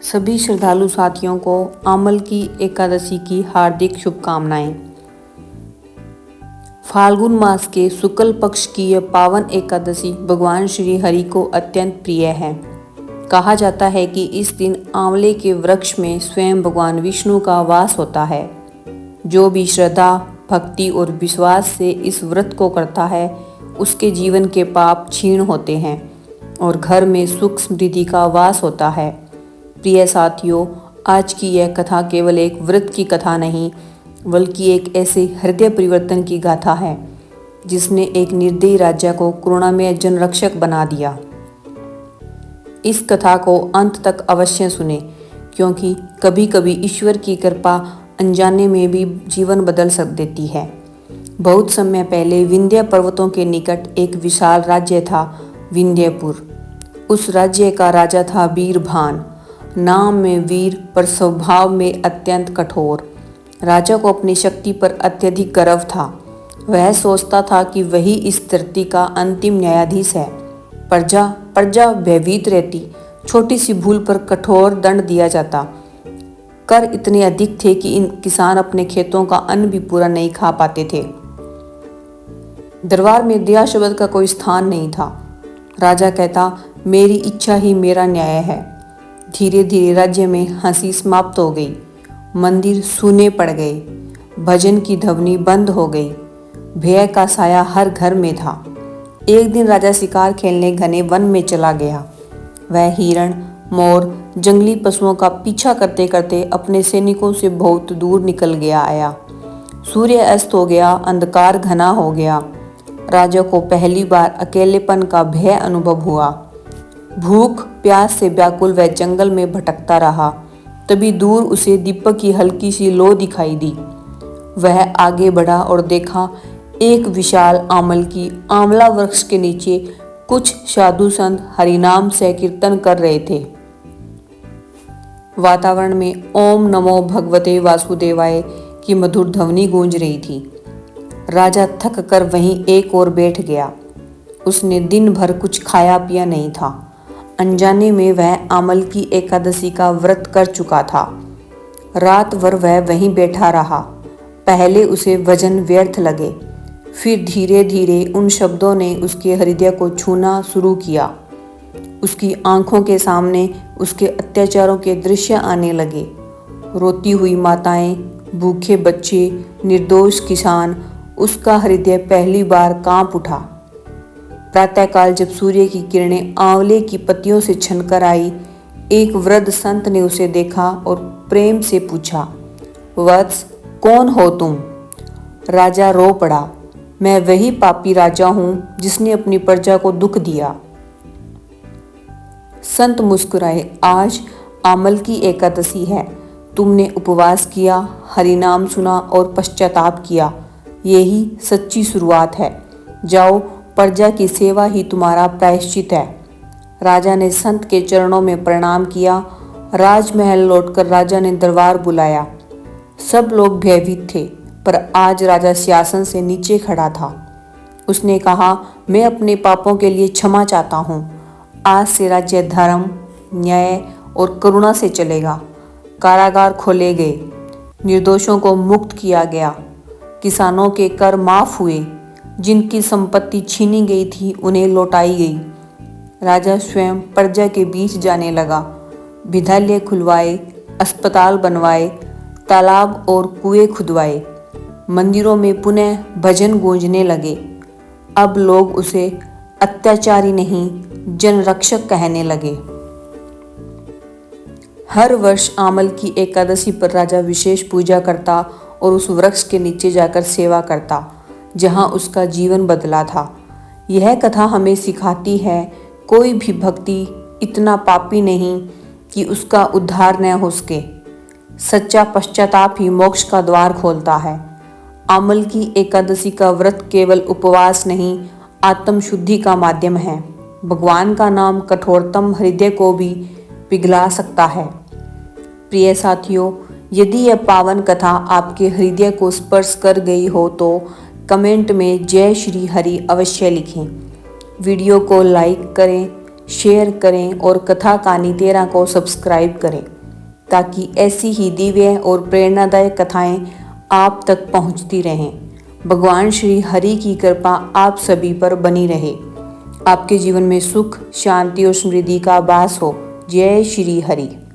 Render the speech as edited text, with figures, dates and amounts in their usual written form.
सभी श्रद्धालु साथियों को आमल की एकादशी की हार्दिक शुभकामनाएं। फाल्गुन मास के शुक्ल पक्ष की यह पावन एकादशी भगवान श्री हरि को अत्यंत प्रिय है। कहा जाता है कि इस दिन आंवले के वृक्ष में स्वयं भगवान विष्णु का वास होता है। जो भी श्रद्धा, भक्ति और विश्वास से इस व्रत को करता है, उसके जीवन के पाप क्षीण होते हैं और घर में सुख समृद्धि का वास होता है। प्रिय साथियों, आज की यह कथा केवल एक व्रत की कथा नहीं, बल्कि एक ऐसे हृदय परिवर्तन की गाथा है जिसने एक निर्दयी राजा को करुणामय जनरक्षक बना दिया। इस कथा को अंत तक अवश्य सुने, क्योंकि कभी कभी ईश्वर की कृपा अनजाने में भी जीवन बदल देती है। बहुत समय पहले विंध्य पर्वतों के निकट एक विशाल राज्य था, विंध्यपुर। उस राज्य का राजा था वीरभान। नाम में वीर पर स्वभाव में अत्यंत कठोर। राजा को अपनी शक्ति पर अत्यधिक गर्व था। वह सोचता था कि वही इस धरती का अंतिम न्यायाधीश है। प्रजा भयभीत रहती। छोटी सी भूल पर कठोर दंड दिया जाता। कर इतने अधिक थे कि इन किसान अपने खेतों का अन्न भी पूरा नहीं खा पाते थे। दरबार में दया शब्द का कोई स्थान नहीं था। राजा कहता, मेरी इच्छा ही मेरा न्याय है। धीरे धीरे राज्य में हंसी समाप्त हो गई। मंदिर सूने पड़ गए। भजन की ध्वनि बंद हो गई। भय का साया हर घर में था। एक दिन राजा शिकार खेलने घने वन में चला गया। वह हिरण, मोर, जंगली पशुओं का पीछा करते करते अपने सैनिकों से बहुत दूर निकल गया आया। सूर्य अस्त हो गया, अंधकार घना हो गया। राजा को पहली बार अकेलेपन का भय अनुभव हुआ। भूख प्यास से व्याकुल वह जंगल में भटकता रहा। तभी दूर उसे दीपक की हल्की सी लो दिखाई दी। वह आगे बढ़ा और देखा, एक विशाल आंवला वृक्ष के नीचे कुछ साधु संत हरिनाम से कीर्तन कर रहे थे। वातावरण में ओम नमो भगवते वासुदेवाय की मधुर ध्वनि गूंज रही थी। राजा थक कर वहीं एक ओर बैठ गया। उसने दिन भर कुछ खाया पिया नहीं था। अनजाने में वह आमल की एकादशी का व्रत कर चुका था। रात भर वह वहीं बैठा रहा। पहले उसे भजन व्यर्थ लगे, फिर धीरे धीरे उन शब्दों ने उसके हृदय को छूना शुरू किया। उसकी आंखों के सामने उसके अत्याचारों के दृश्य आने लगे। रोती हुई माताएं, भूखे बच्चे, निर्दोष किसान। उसका हृदय पहली बार कांप उठा। प्रातःकाल जब सूर्य की किरणें आंवले की पत्तियों से छनकर आई, एक वृद्ध संत ने उसे देखा और प्रेम से पूछा, वत्स, कौन हो तुम? राजा रो पड़ा, मैं वही पापी राजा हूं जिसने अपनी प्रजा को दुख दिया। संत मुस्कुराए, आज आमल की एकादशी है। तुमने उपवास किया, हरिनाम सुना और पश्चाताप किया। यही सच्ची शुरुआत है। जाओ, प्रजा की सेवा ही तुम्हारा प्रायश्चित है। राजा ने संत के चरणों में प्रणाम किया। राजमहल लौटकर राजा ने दरबार बुलाया। सब लोग भयभीत थे, पर आज राजा सिंहासन से नीचे खड़ा था। उसने कहा, मैं अपने पापों के लिए क्षमा चाहता हूँ। आज से राज्य धर्म, न्याय और करुणा से चलेगा। कारागार खोले गए, निर्दोषों को मुक्त किया गया, किसानों के कर माफ हुए, जिनकी संपत्ति छीनी गई थी उन्हें लौटाई गई। राजा स्वयं प्रजा के बीच जाने लगा। विद्यालय खुलवाए, अस्पताल बनवाए, तालाब और कुएं खुदवाए। मंदिरों में पुनः भजन गूंजने लगे। अब लोग उसे अत्याचारी नहीं, जनरक्षक कहने लगे। हर वर्ष आमल की एकादशी पर राजा विशेष पूजा करता और उस वृक्ष के नीचे जाकर सेवा करता जहां उसका जीवन बदला था। यह कथा हमें सिखाती है, कोई भी भक्ति इतना पापी नहीं कि उसका उद्धार न हो सके। सच्चा पश्चाताप ही मोक्ष का द्वार खोलता है। आमल की एकादशी का व्रत केवल उपवास नहीं, आत्म शुद्धि का माध्यम है। भगवान का नाम कठोरतम हृदय को भी पिघला सकता है। प्रिय साथियों, यदि यह पावन कथा आपके हृदय को स्पर्श कर गई हो तो कमेंट में जय श्री हरि अवश्य लिखें। वीडियो को लाइक करें, शेयर करें और कथा कहानी 13 को सब्सक्राइब करें ताकि ऐसी ही दिव्य और प्रेरणादायक कथाएं आप तक पहुंचती रहें। भगवान श्री हरि की कृपा आप सभी पर बनी रहे। आपके जीवन में सुख, शांति और समृद्धि का वास हो। जय श्री हरि।